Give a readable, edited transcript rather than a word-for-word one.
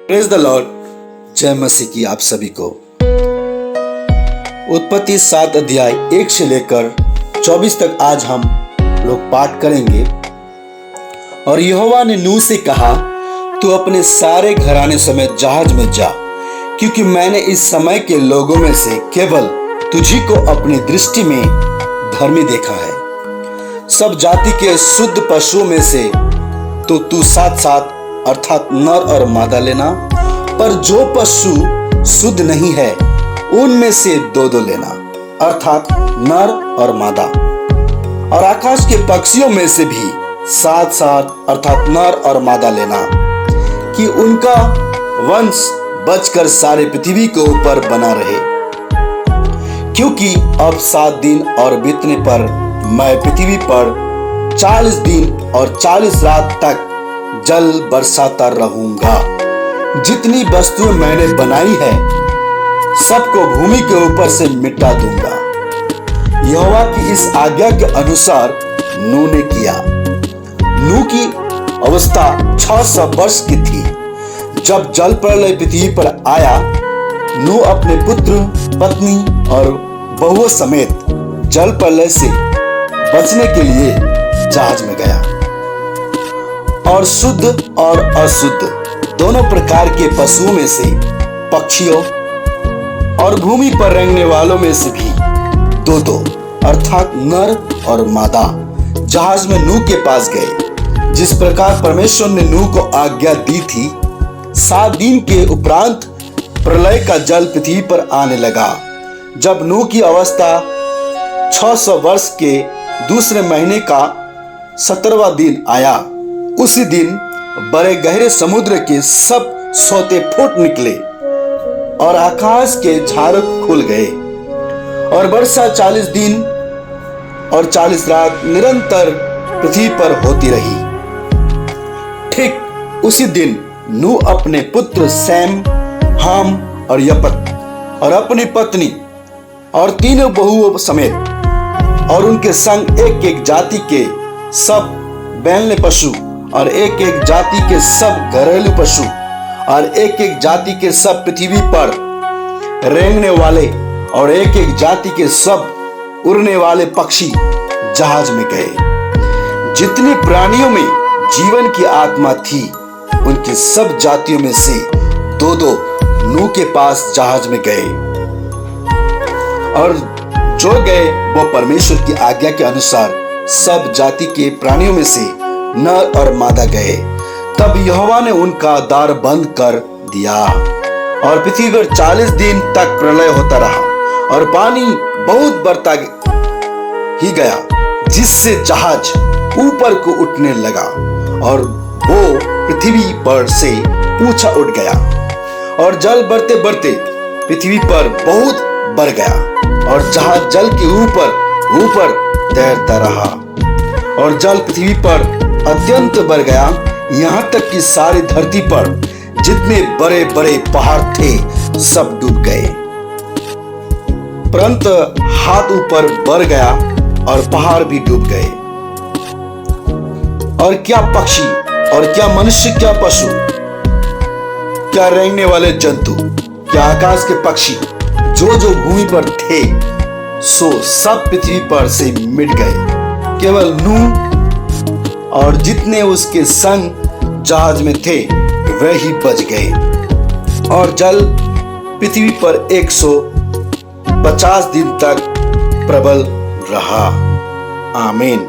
Praise the Lord. जय मसीह की आप सभी को। उत्पत्ति 7 अध्याय 1 से लेकर 24 तक आज हम लोग पाठ करेंगे। और यहोवा ने नूह से कहा, तू अपने सारे घराने समेत जहाज में जा, क्योंकि मैंने इस समय के लोगों में से केवल तुझी को अपनी दृष्टि में धर्मी देखा है। सब जाति के शुद्ध पशुओं में से तो तू 7-7 अर्थात नर और मादा लेना, पर जो पशु शुद्ध नहीं है उनमें से 2-2 लेना, अर्थात नर और मादा। और आकाश के पक्षियों में से भी 7-7 अर्थात नर और मादा लेना, कि उनका वंश बचकर सारे पृथ्वी के ऊपर बना रहे। क्योंकि अब 7 दिन और बीतने पर मैं पृथ्वी पर 40 दिन और 40 रात तक जल बरसाता रहूंगा। जितनी वस्तुएं मैंने बनाई है सबको भूमि के ऊपर से मिटा दूंगा। यहोवा की इस आज्ञा के अनुसार नूह ने किया। नूह की अवस्था 600 वर्ष की थी जब जल प्रलय पृथ्वी पर आया। नूह अपने पुत्र, पत्नी और बहुओं समेत जल प्रलय से बचने के लिए जहाज में गया। और शुद्ध और अशुद्ध दोनों प्रकार के पशुओं में से, पक्षियों और भूमि पर रेंगने वालों में से भी 2-2 अर्थात नर और मादा जहाज में नूह के पास गए, जिस प्रकार परमेश्वर ने नूह को आज्ञा दी थी। 7 दिन के उपरांत प्रलय का जल पृथ्वी पर आने लगा। जब नूह की अवस्था 600 वर्ष के दूसरे महीने का 17वां दिन आया, उसी दिन बड़े गहरे समुद्र के सब सोते फूट निकले और आकाश के झारक खुल गए। और वर्षा 40 दिन और 40 रात निरंतर पृथ्वी पर होती रही। ठीक उसी दिन नूह अपने पुत्र सैम, हाम और यपत और अपनी पत्नी और 3 बहुओं समेत और उनके संग एक जाति के सब बैलने पशु और एक जाति के सब घरेलू पशु और एक जाति के सब पृथ्वी पर रेंगने वाले और एक जाति के सब उड़ने वाले पक्षी जहाज में गए। जितने प्राणियों में जीवन की आत्मा थी उनकी सब जातियों में से 2-2 नूह के पास जहाज में गए। और जो गए वो परमेश्वर की आज्ञा के अनुसार सब जाति के प्राणियों में से नर और मादा गए। तब यहोवा ने उनका द्वार बंद कर दिया और पृथ्वी पर 40 दिन तक प्रलय होता रहा और पानी बहुत बढ़ता ही गया, जिससे जहाज ऊपर को उठने लगा और वो पृथ्वी पर से ऊंचा उठ गया। और जल बढ़ते बढ़ते पृथ्वी पर बहुत बढ़ गया और जहाज जल के ऊपर तैरता रहा। और जल पृथ्वी पर अत्यंत बढ़ गया, यहाँ तक कि सारी धरती पर जितने बड़े बड़े पहाड़ थे सब डूब गए। परंतु हाथ ऊपर बढ़ गया और पहाड़ भी डूब गए। और क्या पक्षी और क्या मनुष्य, क्या पशु, क्या रेंगने वाले जंतु, क्या आकाश के पक्षी जो भूमि पर थे सो सब पृथ्वी पर से मिट गए। केवल नूह और जितने उसके संग जहाज में थे वे ही बच गए। और जल पृथ्वी पर 150 दिन तक प्रबल रहा। आमीन।